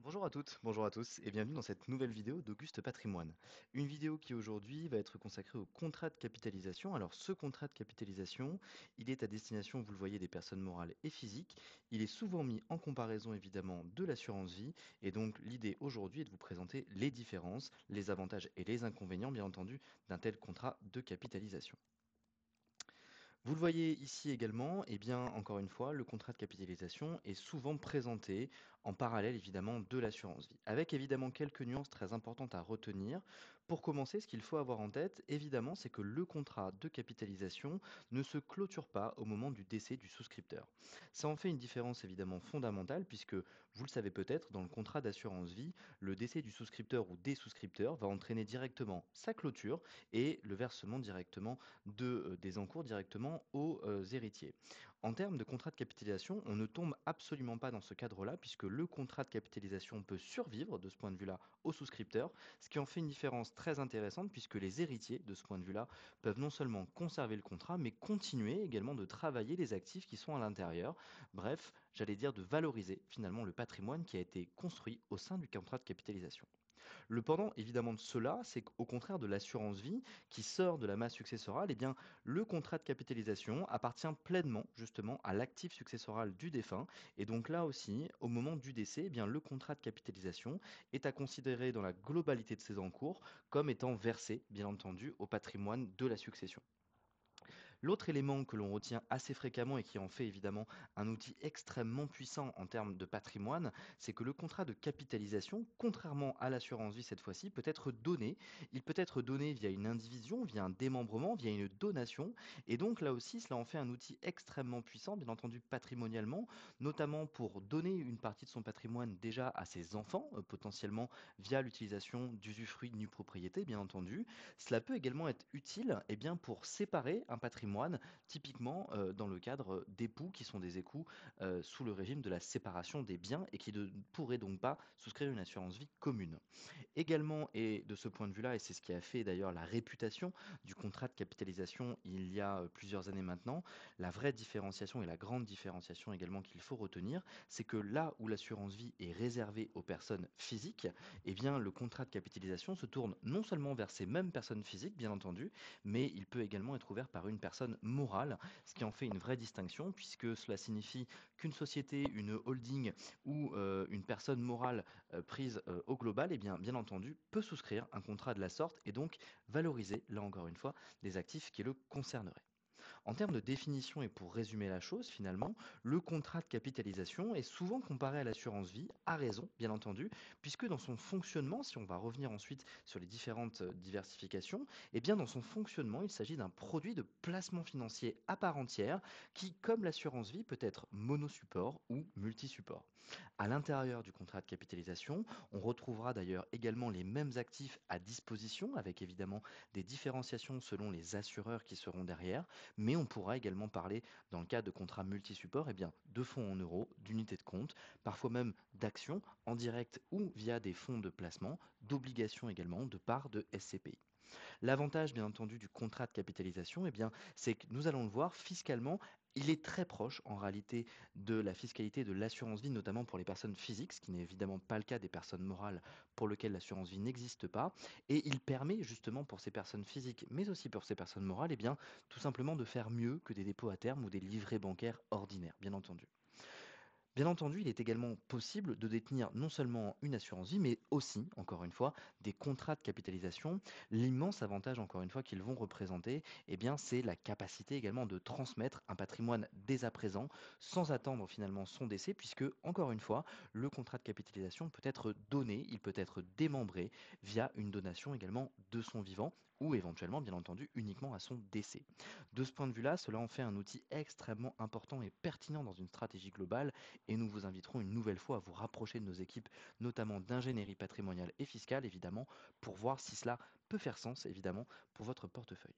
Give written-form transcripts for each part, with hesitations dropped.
Bonjour à toutes, bonjour à tous et bienvenue dans cette nouvelle vidéo d'Auguste Patrimoine. Une vidéo qui aujourd'hui va être consacrée au contrat de capitalisation. Alors ce contrat de capitalisation, il est à destination, vous le voyez, des personnes morales et physiques. Il est souvent mis en comparaison évidemment de l'assurance vie et donc l'idée aujourd'hui est de vous présenter les différences, les avantages et les inconvénients bien entendu d'un tel contrat de capitalisation. Vous le voyez ici également, eh bien, encore une fois, le contrat de capitalisation est souvent présenté en parallèle évidemment de l'assurance vie, avec évidemment quelques nuances très importantes à retenir. Pour commencer, ce qu'il faut avoir en tête, évidemment, c'est que le contrat de capitalisation ne se clôture pas au moment du décès du souscripteur. Ça en fait une différence évidemment fondamentale, puisque vous le savez peut-être, dans le contrat d'assurance vie, le décès du souscripteur ou des souscripteurs va entraîner directement sa clôture et le versement directement des encours directement aux héritiers. En termes de contrat de capitalisation, on ne tombe absolument pas dans ce cadre-là, puisque le contrat de capitalisation peut survivre de ce point de vue-là aux souscripteurs, ce qui en fait une différence très intéressante, puisque les héritiers, de ce point de vue-là, peuvent non seulement conserver le contrat, mais continuer également de travailler les actifs qui sont à l'intérieur. Bref, j'allais dire de valoriser finalement le patrimoine qui a été construit au sein du contrat de capitalisation. Le pendant évidemment de cela, c'est qu'au contraire de l'assurance vie qui sort de la masse successorale, eh bien, le contrat de capitalisation appartient pleinement justement à l'actif successoral du défunt. Et donc là aussi, au moment du décès, eh bien, le contrat de capitalisation est à considérer dans la globalité de ses encours comme étant versé, bien entendu, au patrimoine de la succession. L'autre élément que l'on retient assez fréquemment et qui en fait évidemment un outil extrêmement puissant en termes de patrimoine, c'est que le contrat de capitalisation, contrairement à l'assurance vie cette fois-ci, peut être donné. Il peut être donné via une indivision, via un démembrement, via une donation. Et donc là aussi, cela en fait un outil extrêmement puissant, bien entendu patrimonialement, notamment pour donner une partie de son patrimoine déjà à ses enfants, potentiellement via l'utilisation d'usufruit de nue propriété, bien entendu. Cela peut également être utile eh bien, pour séparer un patrimoine, typiquement dans le cadre d'époux qui sont des époux sous le régime de la séparation des biens et qui ne pourraient donc pas souscrire une assurance vie commune. Également, et de ce point de vue-là, et c'est ce qui a fait d'ailleurs la réputation du contrat de capitalisation il y a plusieurs années maintenant, la vraie différenciation et la grande différenciation également qu'il faut retenir, c'est que là où l'assurance vie est réservée aux personnes physiques, eh bien le contrat de capitalisation se tourne non seulement vers ces mêmes personnes physiques, bien entendu, mais il peut également être ouvert par une personne morale, ce qui en fait une vraie distinction, puisque cela signifie qu'une société, une holding ou une personne morale prise au global, eh bien entendu, peut souscrire un contrat de la sorte et donc valoriser, là encore une fois, des actifs qui le concerneraient. En termes de définition et pour résumer la chose, finalement, le contrat de capitalisation est souvent comparé à l'assurance vie, à raison, bien entendu, puisque dans son fonctionnement, si on va revenir ensuite sur les différentes diversifications, eh bien dans son fonctionnement, il s'agit d'un produit de placement financier à part entière qui, comme l'assurance vie, peut être monosupport ou multisupport. À l'intérieur du contrat de capitalisation, on retrouvera d'ailleurs également les mêmes actifs à disposition, avec évidemment des différenciations selon les assureurs qui seront derrière, mais on pourra également parler, dans le cas de contrats multi-supports, eh bien, de fonds en euros, d'unités de compte, parfois même d'actions en direct ou via des fonds de placement, d'obligations également, de parts de SCPI. L'avantage, bien entendu, du contrat de capitalisation, eh bien, c'est que nous allons le voir fiscalement. Il est très proche en réalité de la fiscalité de l'assurance vie, notamment pour les personnes physiques, ce qui n'est évidemment pas le cas des personnes morales pour lesquelles l'assurance vie n'existe pas. Et il permet justement pour ces personnes physiques, mais aussi pour ces personnes morales, eh bien, tout simplement de faire mieux que des dépôts à terme ou des livrets bancaires ordinaires, bien entendu. Bien entendu, il est également possible de détenir non seulement une assurance vie, mais aussi, encore une fois, des contrats de capitalisation. L'immense avantage, encore une fois, qu'ils vont représenter, eh bien, c'est la capacité également de transmettre un patrimoine dès à présent, sans attendre finalement son décès, puisque, encore une fois, le contrat de capitalisation peut être donné, il peut être démembré via une donation également de son vivant, ou éventuellement, bien entendu, uniquement à son décès. De ce point de vue-là, cela en fait un outil extrêmement important et pertinent dans une stratégie globale et nous vous inviterons une nouvelle fois à vous rapprocher de nos équipes, notamment d'ingénierie patrimoniale et fiscale, évidemment, pour voir si cela peut faire sens, évidemment, pour votre portefeuille.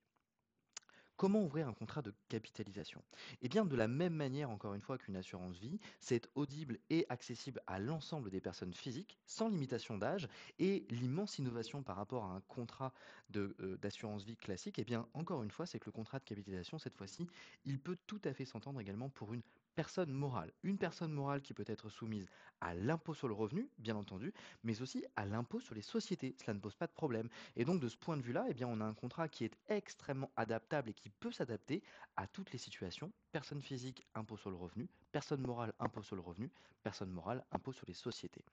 Comment ouvrir un contrat de capitalisation? Eh bien, de la même manière, encore une fois, qu'une assurance vie, c'est audible et accessible à l'ensemble des personnes physiques, sans limitation d'âge, et l'immense innovation par rapport à un contrat d'assurance vie classique, eh bien, encore une fois, c'est que le contrat de capitalisation, cette fois-ci, il peut tout à fait s'entendre également pour une personne morale. Une personne morale qui peut être soumise à l'impôt sur le revenu, bien entendu, mais aussi à l'impôt sur les sociétés. Cela ne pose pas de problème. Et donc, de ce point de vue-là, eh bien, on a un contrat qui est extrêmement adaptable et qui peut s'adapter à toutes les situations. Personne physique, impôt sur le revenu. Personne morale, impôt sur le revenu. Personne morale, impôt sur les sociétés.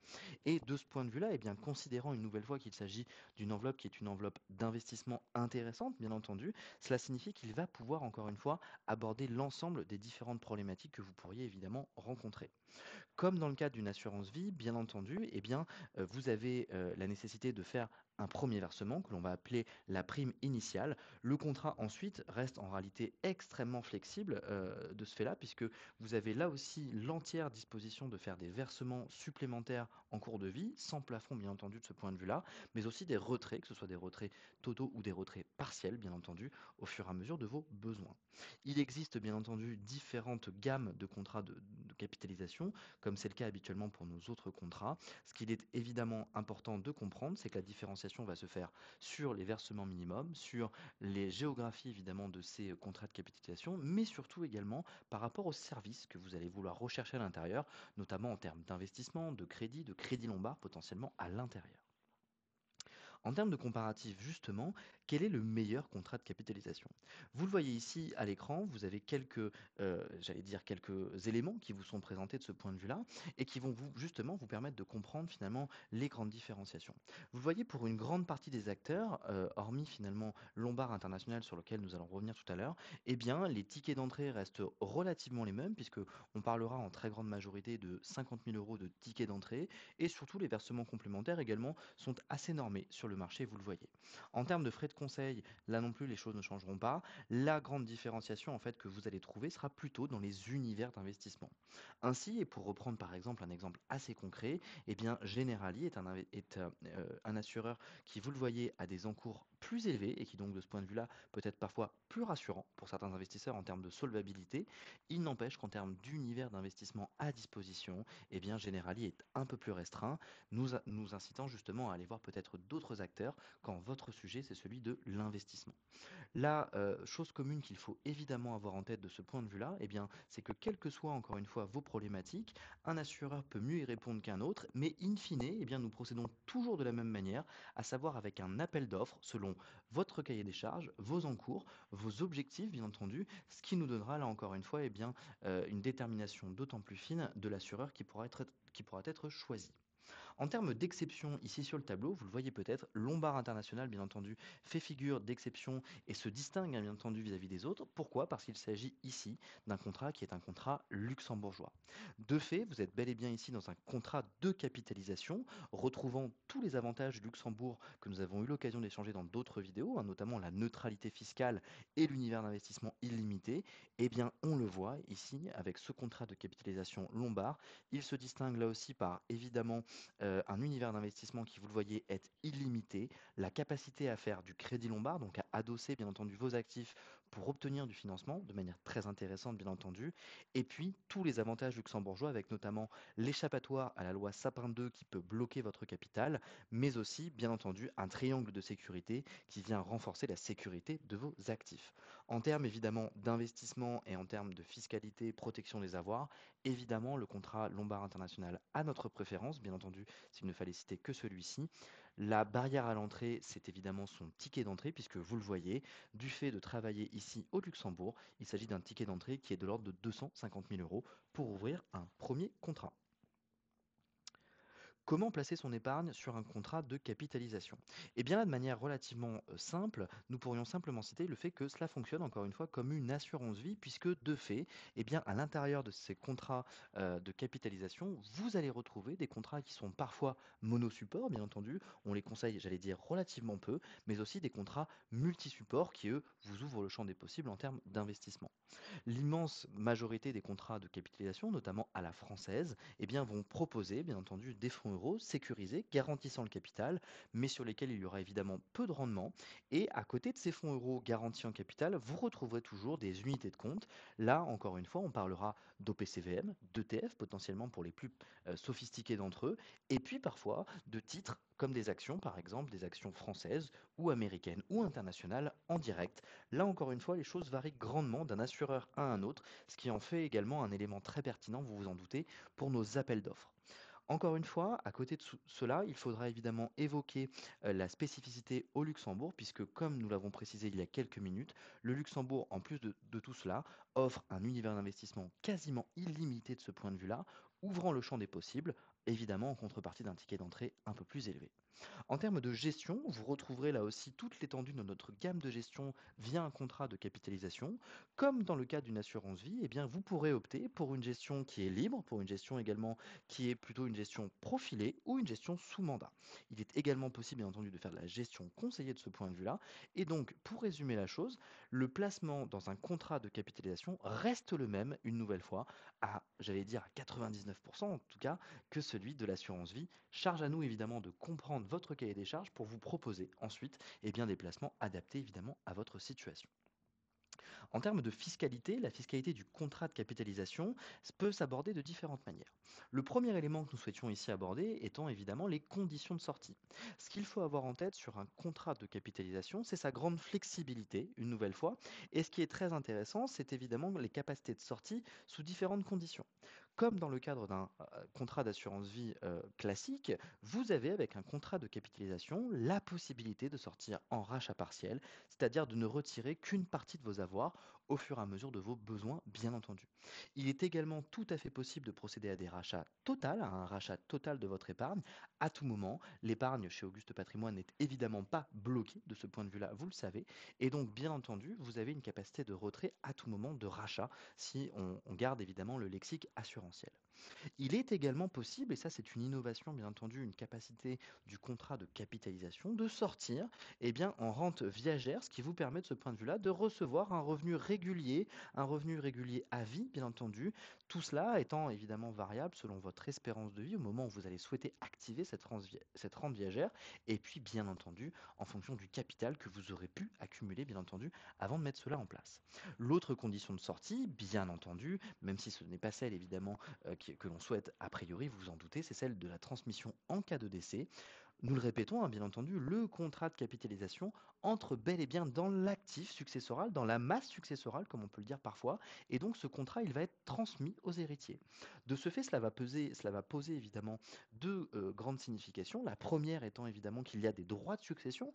Et de ce point de vue-là, eh bien, considérant une nouvelle fois qu'il s'agit d'une enveloppe qui est une enveloppe d'investissement intéressante, bien entendu, cela signifie qu'il va pouvoir, encore une fois, aborder l'ensemble des différentes problématiques que vous pourriez évidemment rencontrer. Comme dans le cadre d'une assurance vie, bien entendu, eh bien, vous avez la nécessité de faire un premier versement que l'on va appeler la prime initiale. Le contrat ensuite reste en réalité extrêmement flexible de ce fait-là, puisque vous avez là aussi l'entière disposition de faire des versements supplémentaires en cours de vie, sans plafond bien entendu de ce point de vue-là, mais aussi des retraits, que ce soit des retraits totaux ou des retraits partiels, bien entendu, au fur et à mesure de vos besoins. Il existe bien entendu différentes gammes de contrats de capitalisation comme c'est le cas habituellement pour nos autres contrats. Ce qu'il est évidemment important de comprendre, c'est que la différenciation va se faire sur les versements minimums, sur les géographies évidemment de ces contrats de capitalisation, mais surtout également par rapport aux services que vous allez vouloir rechercher à l'intérieur, notamment en termes d'investissement, de crédit lombard potentiellement à l'intérieur. En termes de comparatif, justement, quel est le meilleur contrat de capitalisation? Vous le voyez ici à l'écran, vous avez quelques, j'allais dire quelques éléments qui vous sont présentés de ce point de vue-là et qui vont vous, justement, vous permettre de comprendre finalement les grandes différenciations. Vous le voyez pour une grande partie des acteurs, hormis finalement Lombard International sur lequel nous allons revenir tout à l'heure, eh bien, les tickets d'entrée restent relativement les mêmes puisque on parlera en très grande majorité de 50 000 euros de tickets d'entrée et surtout les versements complémentaires également sont assez normés sur le marché, vous le voyez. En termes de frais de conseil, là non plus les choses ne changeront pas. La grande différenciation en fait que vous allez trouver sera plutôt dans les univers d'investissement. Ainsi, et pour reprendre par exemple un exemple assez concret, eh bien Generali est un assureur qui, vous le voyez, a des encours plus élevés et qui donc de ce point de vue-là peut être parfois plus rassurant pour certains investisseurs en termes de solvabilité. Il n'empêche qu'en termes d'univers d'investissement à disposition, eh bien Generali est un peu plus restreint nous incitant justement à aller voir peut-être d'autres acteurs quand votre sujet, c'est celui de l'investissement. La chose commune qu'il faut évidemment avoir en tête de ce point de vue-là, eh bien, c'est que quelles que soient encore une fois vos problématiques, un assureur peut mieux y répondre qu'un autre, mais in fine, eh bien, nous procédons toujours de la même manière, à savoir avec un appel d'offres selon votre cahier des charges, vos encours, vos objectifs, bien entendu, ce qui nous donnera là encore une fois eh bien, une détermination d'autant plus fine de l'assureur qui pourra être choisi. En termes d'exception, ici sur le tableau, vous le voyez peut-être, Lombard International, bien entendu, fait figure d'exception et se distingue, hein, bien entendu, vis-à-vis des autres. Pourquoi? Parce qu'il s'agit ici d'un contrat qui est un contrat luxembourgeois. De fait, vous êtes bel et bien ici dans un contrat de capitalisation, retrouvant tous les avantages du Luxembourg que nous avons eu l'occasion d'échanger dans d'autres vidéos, hein, notamment la neutralité fiscale et l'univers d'investissement illimité. Eh bien, on le voit ici avec ce contrat de capitalisation lombard. Il se distingue là aussi par évidemment un univers d'investissement qui, vous le voyez, est illimité, la capacité à faire du crédit lombard, donc à adosser bien entendu vos actifs pour obtenir du financement de manière très intéressante bien entendu, et puis tous les avantages luxembourgeois avec notamment l'échappatoire à la loi Sapin 2 qui peut bloquer votre capital, mais aussi bien entendu un triangle de sécurité qui vient renforcer la sécurité de vos actifs. En termes évidemment d'investissement et en termes de fiscalité, protection des avoirs, évidemment le contrat Lombard International a notre préférence, bien entendu s'il ne fallait citer que celui-ci. La barrière à l'entrée, c'est évidemment son ticket d'entrée, puisque vous le voyez, du fait de travailler ici au Luxembourg, il s'agit d'un ticket d'entrée qui est de l'ordre de 250 000 euros pour ouvrir un premier contrat. Comment placer son épargne sur un contrat de capitalisation? Eh bien là, de manière relativement simple, nous pourrions simplement citer le fait que cela fonctionne encore une fois comme une assurance vie, puisque de fait, eh bien, à l'intérieur de ces contrats de capitalisation, vous allez retrouver des contrats qui sont parfois monosupport, bien entendu, on les conseille, j'allais dire, relativement peu, mais aussi des contrats multisupports qui, eux, vous ouvrent le champ des possibles en termes d'investissement. L'immense majorité des contrats de capitalisation, notamment à la française, eh bien, vont proposer, bien entendu, fonds euros sécurisés, garantissant le capital, mais sur lesquels il y aura évidemment peu de rendement. Et à côté de ces fonds euros garantis en capital, vous retrouverez toujours des unités de compte. Là, encore une fois, on parlera d'OPCVM, d'ETF potentiellement pour les plus sophistiqués d'entre eux, et puis parfois de titres comme des actions, par exemple des actions françaises ou américaines ou internationales en direct. Là encore une fois, les choses varient grandement d'un assureur à un autre, ce qui en fait également un élément très pertinent, vous vous en doutez, pour nos appels d'offres. Encore une fois, à côté de cela, il faudra évidemment évoquer la spécificité au Luxembourg, puisque comme nous l'avons précisé il y a quelques minutes, le Luxembourg, en plus de tout cela, offre un univers d'investissement quasiment illimité de ce point de vue-là, ouvrant le champ des possibles, évidemment en contrepartie d'un ticket d'entrée un peu plus élevé. En termes de gestion, vous retrouverez là aussi toute l'étendue de notre gamme de gestion via un contrat de capitalisation. Comme dans le cas d'une assurance vie, eh bien, vous pourrez opter pour une gestion qui est libre, pour une gestion également qui est plutôt une gestion profilée ou une gestion sous mandat. Il est également possible, bien entendu, de faire de la gestion conseillée de ce point de vue-là. Et donc, pour résumer la chose, le placement dans un contrat de capitalisation reste le même, une nouvelle fois, à, j'allais dire, à 99% en tout cas, que celui de l'assurance vie. Charge à nous évidemment de comprendre votre cahier des charges pour vous proposer ensuite bien, des placements adaptés évidemment à votre situation. En termes de fiscalité, la fiscalité du contrat de capitalisation peut s'aborder de différentes manières. Le premier élément que nous souhaitions ici aborder étant évidemment les conditions de sortie. Ce qu'il faut avoir en tête sur un contrat de capitalisation, c'est sa grande flexibilité, une nouvelle fois, et ce qui est très intéressant, c'est évidemment les capacités de sortie sous différentes conditions. Comme dans le cadre d'un contrat d'assurance vie classique, vous avez avec un contrat de capitalisation la possibilité de sortir en rachat partiel, c'est-à-dire de ne retirer qu'une partie de vos avoirs au fur et à mesure de vos besoins, bien entendu. Il est également tout à fait possible de procéder à des rachats total, à un rachat total de votre épargne à tout moment. L'épargne chez Auguste Patrimoine n'est évidemment pas bloquée de ce point de vue-là, vous le savez. Et donc, bien entendu, vous avez une capacité de retrait à tout moment de rachat si on garde évidemment le lexique assurantiel. Il est également possible, et ça c'est une innovation bien entendu, une capacité du contrat de capitalisation, de sortir en rente viagère, ce qui vous permet de ce point de vue-là de recevoir un revenu régulier à vie bien entendu, tout cela étant évidemment variable selon votre espérance de vie au moment où vous allez souhaiter activer cette rente viagère, et puis bien entendu en fonction du capital que vous aurez pu accumuler bien entendu avant de mettre cela en place. L'autre condition de sortie, bien entendu, même si ce n'est pas celle évidemment que l'on souhaite a priori, vous vous en doutez, c'est celle de la transmission en cas de décès. Nous le répétons, hein, bien entendu, le contrat de capitalisation entre bel et bien dans l'actif successoral, dans la masse successorale, comme on peut le dire parfois, et donc ce contrat, il va être transmis aux héritiers. De ce fait, cela va poser évidemment deux grandes significations. La première étant évidemment qu'il y a des droits de succession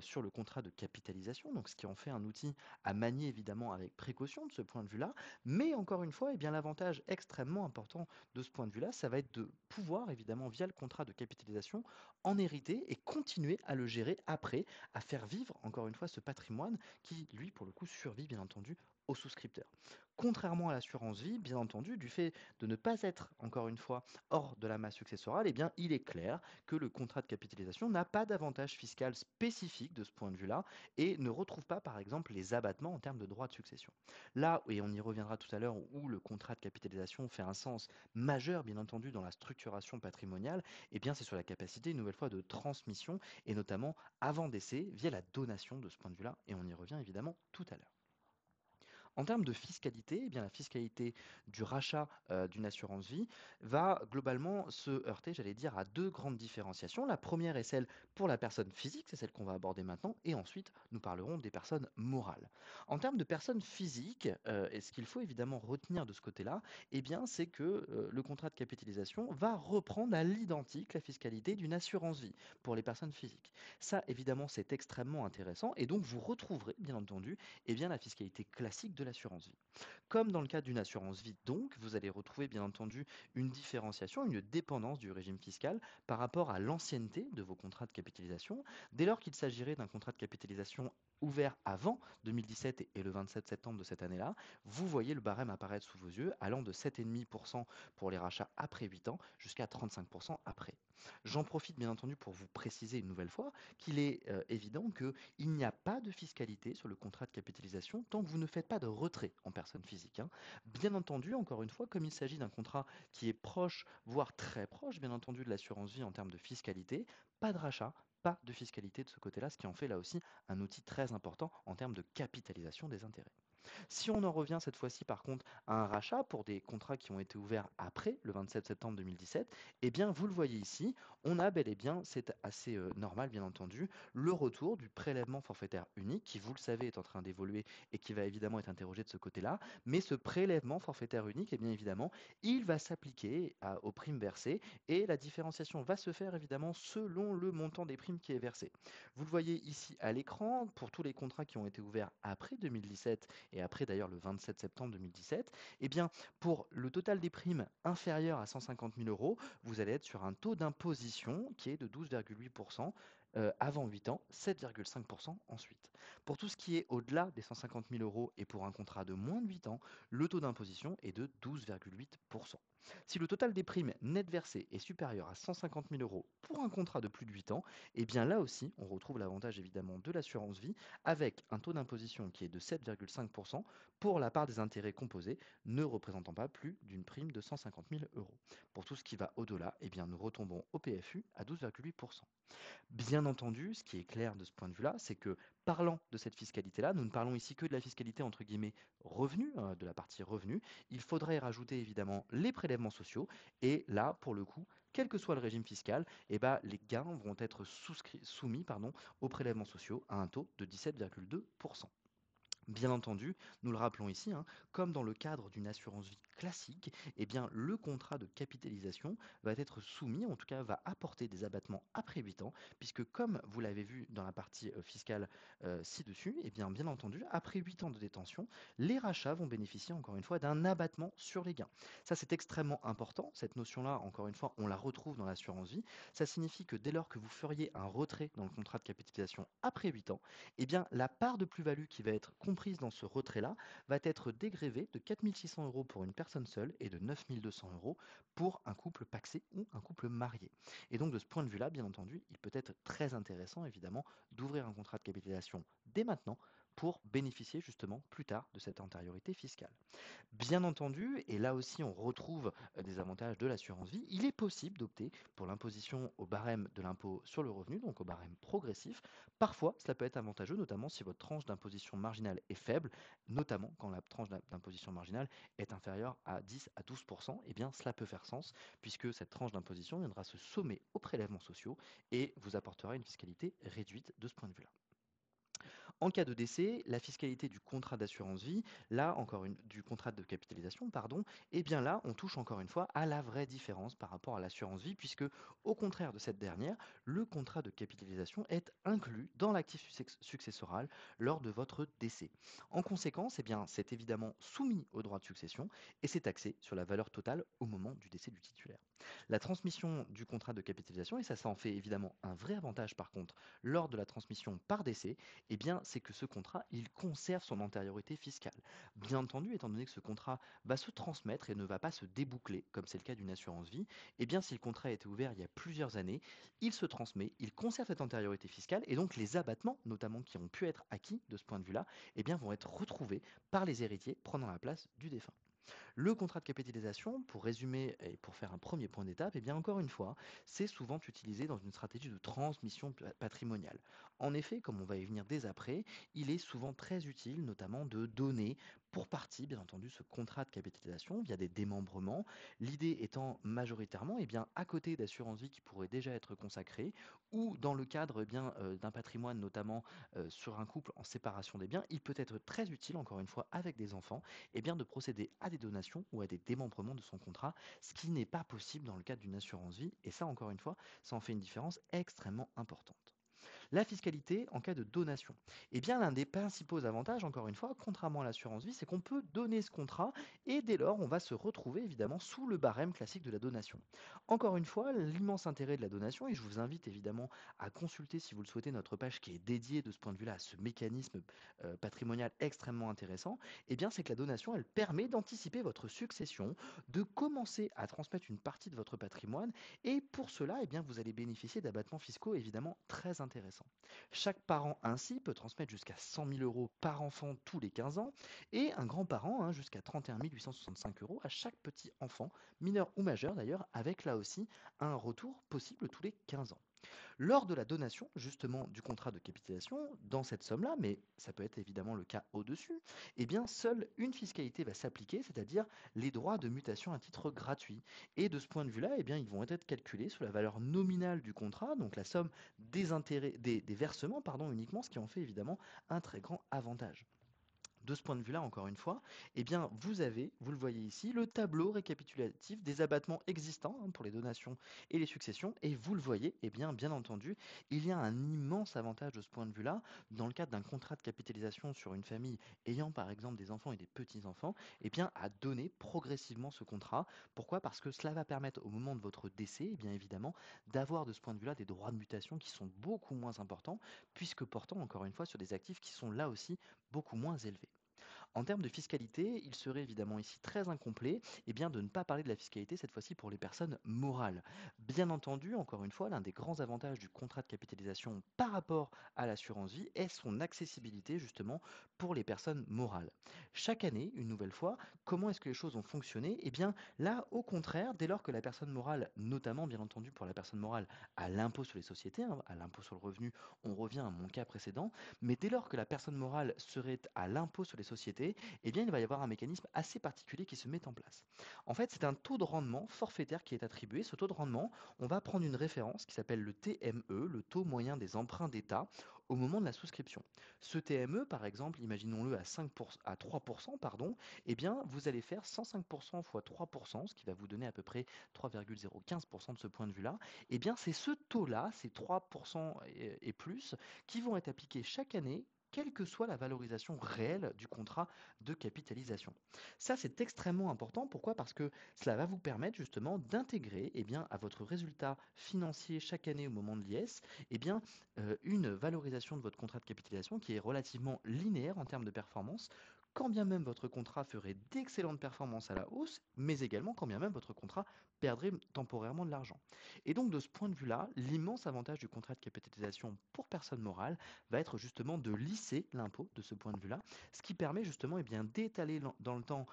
sur le contrat de capitalisation, donc ce qui en fait un outil à manier évidemment avec précaution de ce point de vue-là. Mais encore une fois, l'avantage extrêmement important de ce point de vue-là, ça va être de pouvoir évidemment via le contrat de capitalisation en hériter et continuer à le gérer après, à faire vivre encore une fois ce patrimoine qui, lui, pour le coup, survit bien entendu aux souscripteurs. Contrairement à l'assurance vie, bien entendu, du fait de ne pas être, encore une fois, hors de la masse successorale, il est clair que le contrat de capitalisation n'a pas d'avantage fiscal spécifique de ce point de vue-là et ne retrouve pas, par exemple, les abattements en termes de droits de succession. Là, et on y reviendra tout à l'heure, où le contrat de capitalisation fait un sens majeur, bien entendu, dans la structuration patrimoniale, c'est sur la capacité, une nouvelle fois, de transmission, et notamment avant décès, via la donation de ce point de vue-là, et on y revient évidemment tout à l'heure. En termes de fiscalité, la fiscalité du rachat d'une assurance vie va globalement se heurter, j'allais dire, à deux grandes différenciations. La première est celle pour la personne physique, c'est celle qu'on va aborder maintenant, et ensuite nous parlerons des personnes morales. En termes de personnes physiques, et ce qu'il faut évidemment retenir de ce côté-là, c'est que le contrat de capitalisation va reprendre à l'identique la fiscalité d'une assurance vie pour les personnes physiques. Ça, évidemment, c'est extrêmement intéressant, et donc vous retrouverez, bien entendu, la fiscalité classique de l'assurance vie. Comme dans le cas d'une assurance vie, donc, vous allez retrouver bien entendu une différenciation, une dépendance du régime fiscal par rapport à l'ancienneté de vos contrats de capitalisation. Dès lors qu'il s'agirait d'un contrat de capitalisation ouvert avant 2017 et le 27 septembre de cette année-là, vous voyez le barème apparaître sous vos yeux, allant de 7,5% pour les rachats après 8 ans jusqu'à 35% après. J'en profite bien entendu pour vous préciser une nouvelle fois qu'il est évident qu'il n'y a pas de fiscalité sur le contrat de capitalisation tant que vous ne faites pas de retrait en personne physique, hein. Bien entendu, encore une fois, comme il s'agit d'un contrat qui est proche, voire très proche, bien entendu, de l'assurance vie en termes de fiscalité, pas de rachat, pas de fiscalité de ce côté-là, ce qui en fait là aussi un outil très important en termes de capitalisation des intérêts. Si on en revient cette fois-ci par contre à un rachat pour des contrats qui ont été ouverts après le 27 septembre 2017, eh bien vous le voyez ici, on a bel et bien, c'est assez normal bien entendu, le retour du prélèvement forfaitaire unique qui, vous le savez, est en train d'évoluer et qui va évidemment être interrogé de ce côté-là. Mais ce prélèvement forfaitaire unique, eh bien évidemment, il va s'appliquer aux primes versées et la différenciation va se faire évidemment selon le montant des primes qui est versé. Vous le voyez ici à l'écran, pour tous les contrats qui ont été ouverts après 2017 et après d'ailleurs le 27 septembre 2017, eh bien pour le total des primes inférieur à 150 000 euros, vous allez être sur un taux d'imposition qui est de 12,8% avant 8 ans, 7,5% ensuite. Pour tout ce qui est au-delà des 150 000 euros et pour un contrat de moins de 8 ans, le taux d'imposition est de 12,8%. Si le total des primes nettes versées est supérieur à 150 000 euros pour un contrat de plus de 8 ans, eh bien là aussi, on retrouve l'avantage évidemment de l'assurance vie avec un taux d'imposition qui est de 7,5% pour la part des intérêts composés ne représentant pas plus d'une prime de 150 000 euros. Pour tout ce qui va au-delà, eh bien nous retombons au PFU à 12,8%. Bien entendu, ce qui est clair de ce point de vue-là, c'est que parlant de cette fiscalité-là, nous ne parlons ici que de la fiscalité entre guillemets revenu, de la partie revenu. Il faudrait rajouter évidemment les prélèvements sociaux. Et là, pour le coup, quel que soit le régime fiscal, eh ben, les gains vont être soumis aux prélèvements sociaux à un taux de 17,2%. Bien entendu, nous le rappelons ici, hein, comme dans le cadre d'une assurance vie classique, eh bien, le contrat de capitalisation va être soumis, en tout cas va apporter des abattements après 8 ans, puisque comme vous l'avez vu dans la partie fiscale ci-dessus, eh bien entendu, après 8 ans de détention, les rachats vont bénéficier encore une fois d'un abattement sur les gains. Ça, c'est extrêmement important. Cette notion-là, encore une fois, on la retrouve dans l'assurance vie. Ça signifie que dès lors que vous feriez un retrait dans le contrat de capitalisation après 8 ans, eh bien, la part de plus-value qui va être comprise dans ce retrait-là va être dégrévée de 4 600 euros pour une personne seule et de 9 200 euros pour un couple pacsé ou un couple marié. Et donc, de ce point de vue-là, bien entendu, il peut être très intéressant, évidemment, d'ouvrir un contrat de capitalisation dès maintenant pour bénéficier justement plus tard de cette antériorité fiscale. Bien entendu, et là aussi on retrouve des avantages de l'assurance vie, il est possible d'opter pour l'imposition au barème de l'impôt sur le revenu, donc au barème progressif. Parfois, cela peut être avantageux, notamment si votre tranche d'imposition marginale est faible, notamment quand la tranche d'imposition marginale est inférieure à 10 à 12%, eh bien cela peut faire sens, puisque cette tranche d'imposition viendra se sommer aux prélèvements sociaux et vous apportera une fiscalité réduite de ce point de vue-là. En cas de décès, la fiscalité du contrat d'assurance vie, là encore du contrat de capitalisation, pardon, eh bien là, on touche encore une fois à la vraie différence par rapport à l'assurance vie, puisque au contraire de cette dernière, le contrat de capitalisation est inclus dans l'actif successoral lors de votre décès. En conséquence, eh bien, c'est évidemment soumis au droit de succession et c'est taxé sur la valeur totale au moment du décès du titulaire. La transmission du contrat de capitalisation, et ça en fait évidemment un vrai avantage par contre, lors de la transmission par décès, eh bien, c'est que ce contrat, il conserve son antériorité fiscale. Bien entendu, étant donné que ce contrat va se transmettre et ne va pas se déboucler, comme c'est le cas d'une assurance vie, eh bien, si le contrat a été ouvert il y a plusieurs années, il se transmet, il conserve cette antériorité fiscale et donc les abattements, notamment qui ont pu être acquis de ce point de vue-là, eh bien, vont être retrouvés par les héritiers prenant la place du défunt. Le contrat de capitalisation, pour résumer et pour faire un premier point d'étape, eh bien encore une fois, c'est souvent utilisé dans une stratégie de transmission patrimoniale. En effet, comme on va y venir dès après, il est souvent très utile notamment de donner pour partie, bien entendu, ce contrat de capitalisation via des démembrements. L'idée étant majoritairement, eh bien, à côté d'assurance vie qui pourrait déjà être consacrée, ou dans le cadre d'un patrimoine, notamment sur un couple en séparation des biens, il peut être très utile, encore une fois, avec des enfants, eh bien, de procéder à des donations ou à des démembrements de son contrat, ce qui n'est pas possible dans le cadre d'une assurance vie. Et ça, encore une fois, ça en fait une différence extrêmement importante. La fiscalité en cas de donation. Eh bien, l'un des principaux avantages, encore une fois, contrairement à l'assurance vie, c'est qu'on peut donner ce contrat et dès lors, on va se retrouver évidemment sous le barème classique de la donation. Encore une fois, l'immense intérêt de la donation, et je vous invite évidemment à consulter si vous le souhaitez notre page qui est dédiée de ce point de vue-là à ce mécanisme patrimonial extrêmement intéressant, eh bien, c'est que la donation, elle permet d'anticiper votre succession, de commencer à transmettre une partie de votre patrimoine et pour cela, eh bien, vous allez bénéficier d'abattements fiscaux évidemment très intéressants. ans. Chaque parent ainsi peut transmettre jusqu'à 100 000 euros par enfant tous les 15 ans et un grand-parent jusqu'à 31 865 euros à chaque petit enfant, mineur ou majeur d'ailleurs, avec là aussi un retour possible tous les 15 ans. Lors de la donation, justement, du contrat de capitalisation, dans cette somme-là, mais ça peut être évidemment le cas au-dessus, eh bien, seule une fiscalité va s'appliquer, c'est-à-dire les droits de mutation à titre gratuit. Et de ce point de vue-là, eh bien, ils vont être calculés sur la valeur nominale du contrat, donc la somme des intérêts, des versements, pardon, uniquement, ce qui en fait évidemment un très grand avantage. De ce point de vue-là, encore une fois, eh bien, vous avez, vous le voyez ici, le tableau récapitulatif des abattements existants pour les donations et les successions. Et vous le voyez, eh bien entendu, il y a un immense avantage de ce point de vue-là. Dans le cadre d'un contrat de capitalisation sur une famille ayant par exemple des enfants et des petits-enfants, eh bien, à donner progressivement ce contrat. Pourquoi? Parce que cela va permettre au moment de votre décès, bien évidemment, d'avoir de ce point de vue-là des droits de mutation qui sont beaucoup moins importants, puisque portant encore une fois sur des actifs qui sont là aussi beaucoup moins élevés. En termes de fiscalité, il serait évidemment ici très incomplet de ne pas parler de la fiscalité cette fois-ci pour les personnes morales. Bien entendu, encore une fois, l'un des grands avantages du contrat de capitalisation par rapport à l'assurance vie est son accessibilité justement pour les personnes morales. Chaque année, une nouvelle fois, comment est-ce que les choses ont fonctionné? Eh bien là, au contraire, dès lors que la personne morale, notamment bien entendu pour la personne morale, à l'impôt sur les sociétés, à l'impôt sur le revenu, on revient à mon cas précédent, mais dès lors que la personne morale serait à l'impôt sur les sociétés, eh bien, il va y avoir un mécanisme assez particulier qui se met en place. En fait, c'est un taux de rendement forfaitaire qui est attribué. Ce taux de rendement, on va prendre une référence qui s'appelle le TME, le taux moyen des emprunts d'État, au moment de la souscription. Ce TME, par exemple, imaginons-le à 3%, pardon, eh bien, vous allez faire 105% fois 3%, ce qui va vous donner à peu près 3,015% de ce point de vue-là. Eh bien, c'est ce taux-là, ces 3% et plus, qui vont être appliqués chaque année quelle que soit la valorisation réelle du contrat de capitalisation. Ça, c'est extrêmement important. Pourquoi? Parce que cela va vous permettre justement d'intégrer à votre résultat financier chaque année au moment de l'IS une valorisation de votre contrat de capitalisation qui est relativement linéaire en termes de performance, quand bien même votre contrat ferait d'excellentes performances à la hausse, mais également quand bien même votre contrat perdrait temporairement de l'argent. Et donc de ce point de vue-là, l'immense avantage du contrat de capitalisation pour personne morale va être justement de lisser l'impôt de ce point de vue-là, ce qui permet justement d'étaler dans le temps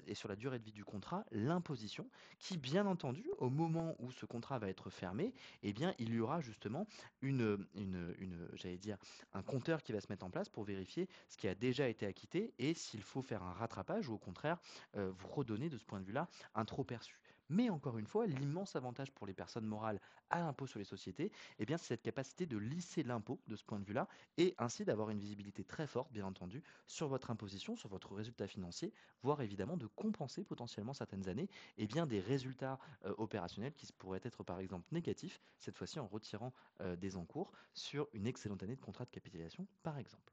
et sur la durée de vie du contrat l'imposition qui, bien entendu, au moment où ce contrat va être fermé, il y aura justement j'allais dire, un compteur qui va se mettre en place pour vérifier ce qui a déjà été acquitté et s'il faut faire un rattrapage ou au contraire vous redonner de ce point de vue-là un trop perçu. Mais encore une fois, l'immense avantage pour les personnes morales à l'impôt sur les sociétés, c'est cette capacité de lisser l'impôt de ce point de vue-là et ainsi d'avoir une visibilité très forte, bien entendu, sur votre imposition, sur votre résultat financier, voire évidemment de compenser potentiellement certaines années des résultats opérationnels qui pourraient être par exemple négatifs, cette fois-ci en retirant des encours sur une excellente année de contrat de capitalisation, par exemple.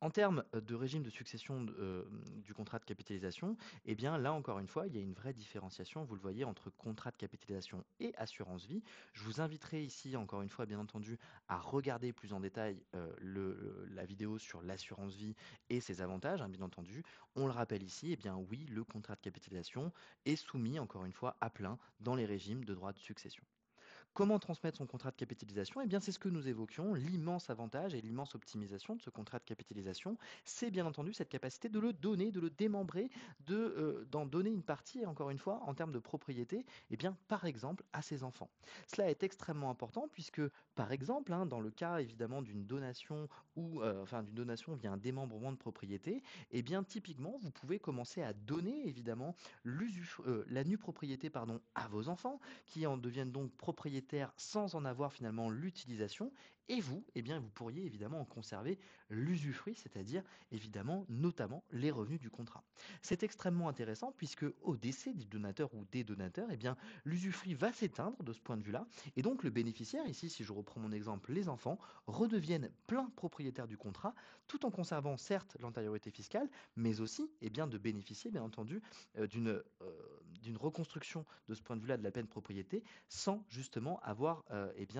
En termes de régime de succession du contrat de capitalisation, là encore une fois, il y a une vraie différenciation, vous le voyez, entre contrat de capitalisation et assurance vie. Je vous inviterai ici, encore une fois, bien entendu, à regarder plus en détail la vidéo sur l'assurance vie et ses avantages, bien entendu. On le rappelle ici, oui, le contrat de capitalisation est soumis, encore une fois, à plein dans les régimes de droit de succession. Comment transmettre son contrat de capitalisation? C'est ce que nous évoquions. L'immense avantage et l'immense optimisation de ce contrat de capitalisation, c'est bien entendu cette capacité de le donner, de le démembrer, d'en donner une partie, encore une fois, en termes de propriété, par exemple, à ses enfants. Cela est extrêmement important puisque, par exemple, dans le cas évidemment d'une donation ou d'une donation via un démembrement de propriété, typiquement, vous pouvez commencer à donner évidemment la nue propriété pardon, à vos enfants qui en deviennent donc propriétaires sans en avoir finalement l'utilisation. Et vous, vous pourriez évidemment en conserver l'usufruit, c'est-à-dire évidemment notamment les revenus du contrat. C'est extrêmement intéressant puisque au décès du donateur ou des donateurs, l'usufruit va s'éteindre de ce point de vue-là. Et donc le bénéficiaire, ici si je reprends mon exemple, les enfants, redeviennent plein propriétaires du contrat tout en conservant certes l'antériorité fiscale, mais aussi de bénéficier bien entendu d'une reconstruction de ce point de vue-là de la pleine propriété sans justement avoir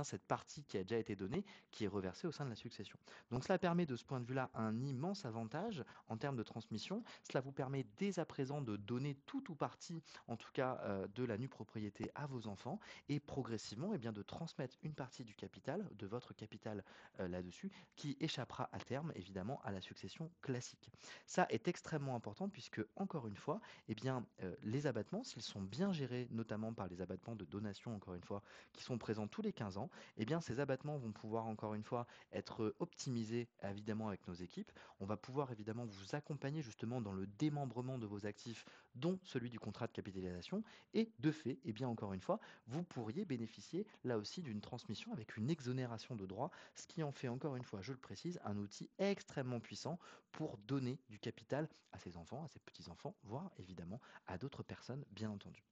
cette partie qui a déjà été donnée qui est reversé au sein de la succession. Donc cela permet de ce point de vue-là un immense avantage en termes de transmission. Cela vous permet dès à présent de donner tout ou partie, en tout cas de la nue propriété à vos enfants et progressivement eh bien, de transmettre une partie du capital, de votre capital là-dessus, qui échappera à terme évidemment à la succession classique. Ça est extrêmement important puisque, encore une fois, eh bien, les abattements, s'ils sont bien gérés, notamment par les abattements de donation, encore une fois, qui sont présents tous les 15 ans, eh bien, ces abattements vont pouvoir, encore une fois, être optimisés évidemment avec nos équipes. On va pouvoir évidemment vous accompagner justement dans le démembrement de vos actifs, dont celui du contrat de capitalisation. Et de fait, eh bien, encore une fois, vous pourriez bénéficier là aussi d'une transmission avec une exonération de droits, ce qui en fait, encore une fois, je le précise, un outil extrêmement puissant pour donner du capital à ses enfants, à ses petits-enfants, voire évidemment à d'autres personnes, bien entendu.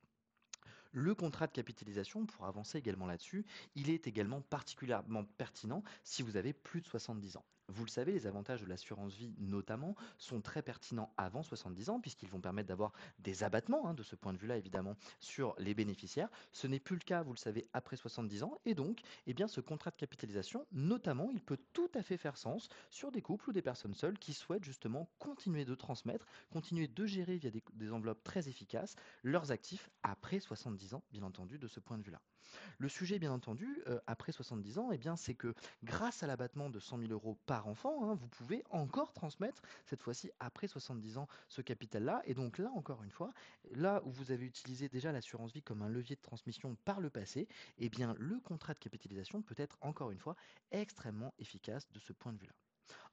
Le contrat de capitalisation, pour avancer également là-dessus, il est également particulièrement pertinent si vous avez plus de 70 ans. Vous le savez, les avantages de l'assurance vie, notamment, sont très pertinents avant 70 ans, puisqu'ils vont permettre d'avoir des abattements, de ce point de vue-là, évidemment, sur les bénéficiaires. Ce n'est plus le cas, vous le savez, après 70 ans. Et donc, eh bien, ce contrat de capitalisation, notamment, il peut tout à fait faire sens sur des couples ou des personnes seules qui souhaitent justement continuer de transmettre, continuer de gérer via des enveloppes très efficaces leurs actifs après 70 ans, bien entendu, de ce point de vue-là. Le sujet, bien entendu, après 70 ans, eh bien, c'est que grâce à l'abattement de 100 000 euros par enfant, vous pouvez encore transmettre, cette fois-ci après 70 ans, ce capital-là. Et donc là, encore une fois, là où vous avez utilisé déjà l'assurance vie comme un levier de transmission par le passé, eh bien, le contrat de capitalisation peut être, encore une fois, extrêmement efficace de ce point de vue-là.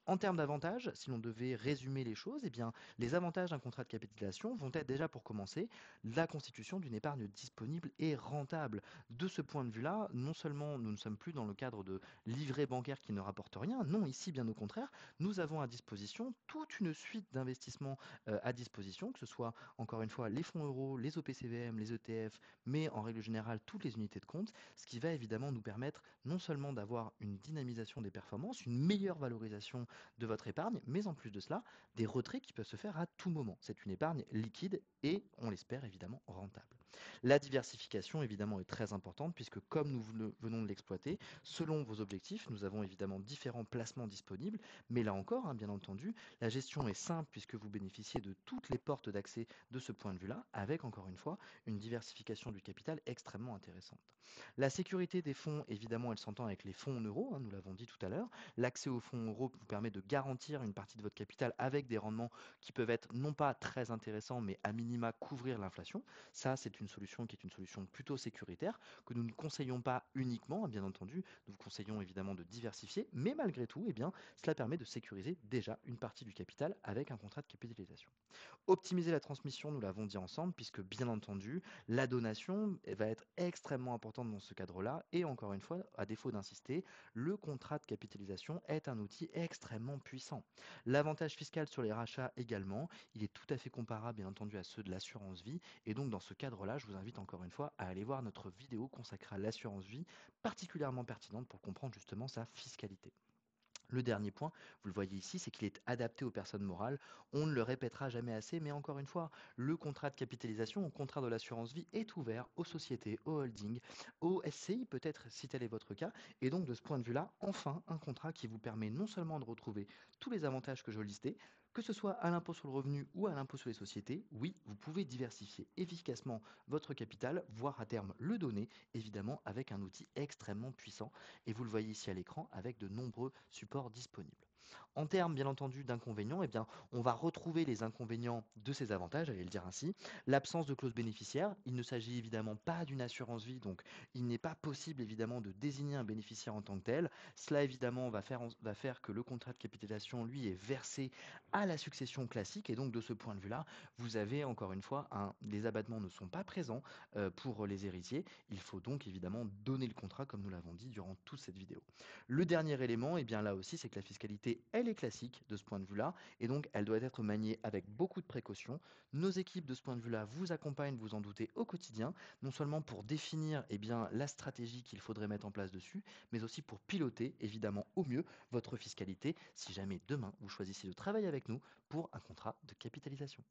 En termes d'avantages, si l'on devait résumer les choses, eh bien, les avantages d'un contrat de capitalisation vont être déjà pour commencer la constitution d'une épargne disponible et rentable. De ce point de vue-là, non seulement nous ne sommes plus dans le cadre de livrets bancaires qui ne rapportent rien, non, ici bien au contraire, nous avons à disposition toute une suite d'investissements à disposition, que ce soit encore une fois les fonds euros, les OPCVM, les ETF, mais en règle générale toutes les unités de compte, ce qui va évidemment nous permettre non seulement d'avoir une dynamisation des performances, une meilleure valorisation de votre épargne, mais en plus de cela, des retraits qui peuvent se faire à tout moment. C'est une épargne liquide et, on l'espère évidemment, rentable. La diversification évidemment est très importante puisque comme nous venons de l'exploiter, selon vos objectifs, nous avons évidemment différents placements disponibles, mais là encore, bien entendu, la gestion est simple puisque vous bénéficiez de toutes les portes d'accès de ce point de vue-là, avec encore une fois une diversification du capital extrêmement intéressante. La sécurité des fonds, évidemment, elle s'entend avec les fonds en euros, nous l'avons dit tout à l'heure. L'accès aux fonds euros vous permet de garantir une partie de votre capital avec des rendements qui peuvent être non pas très intéressants, mais à minima couvrir l'inflation. Ça, c'est une solution qui est une solution plutôt sécuritaire, que nous ne conseillons pas uniquement, bien entendu. Nous vous conseillons évidemment de diversifier, mais malgré tout, eh bien, cela permet de sécuriser déjà une partie du capital avec un contrat de capitalisation. Optimiser la transmission, nous l'avons dit ensemble, puisque bien entendu, la donation va être extrêmement importante dans ce cadre-là. Et encore une fois, à défaut d'insister, le contrat de capitalisation est un outil extrêmement puissant. L'avantage fiscal sur les rachats également, il est tout à fait comparable bien entendu à ceux de l'assurance vie. Et donc dans ce cadre-là, je vous invite encore une fois à aller voir notre vidéo consacrée à l'assurance vie, particulièrement pertinente pour comprendre justement sa fiscalité. Le dernier point, vous le voyez ici, c'est qu'il est adapté aux personnes morales. On ne le répétera jamais assez, mais encore une fois, le contrat de capitalisation, au contraire de l'assurance vie, est ouvert aux sociétés, aux holdings, aux SCI peut-être si tel est votre cas. Et donc de ce point de vue-là, enfin, un contrat qui vous permet non seulement de retrouver tous les avantages que je listais, que ce soit à l'impôt sur le revenu ou à l'impôt sur les sociétés, oui, vous pouvez diversifier efficacement votre capital, voire à terme le donner, évidemment avec un outil extrêmement puissant et vous le voyez ici à l'écran avec de nombreux supports disponibles. En termes bien entendu d'inconvénients, eh bien, on va retrouver les inconvénients de ces avantages, allez le dire ainsi. L'absence de clause bénéficiaire, il ne s'agit évidemment pas d'une assurance vie, donc il n'est pas possible évidemment de désigner un bénéficiaire en tant que tel. Cela évidemment va faire que le contrat de capitalisation, lui, est versé à la succession classique et donc de ce point de vue-là, vous avez encore une fois, les abattements ne sont pas présents pour les héritiers. Il faut donc évidemment donner le contrat comme nous l'avons dit durant toute cette vidéo. Le dernier élément, et bien là aussi, c'est que la fiscalité, elle est classique de ce point de vue-là, et donc elle doit être maniée avec beaucoup de précautions. Nos équipes de ce point de vue-là vous accompagnent, vous en doutez, au quotidien, non seulement pour définir bien, la stratégie qu'il faudrait mettre en place dessus, mais aussi pour piloter, évidemment, au mieux votre fiscalité si jamais demain vous choisissez de travailler avec nous pour un contrat de capitalisation.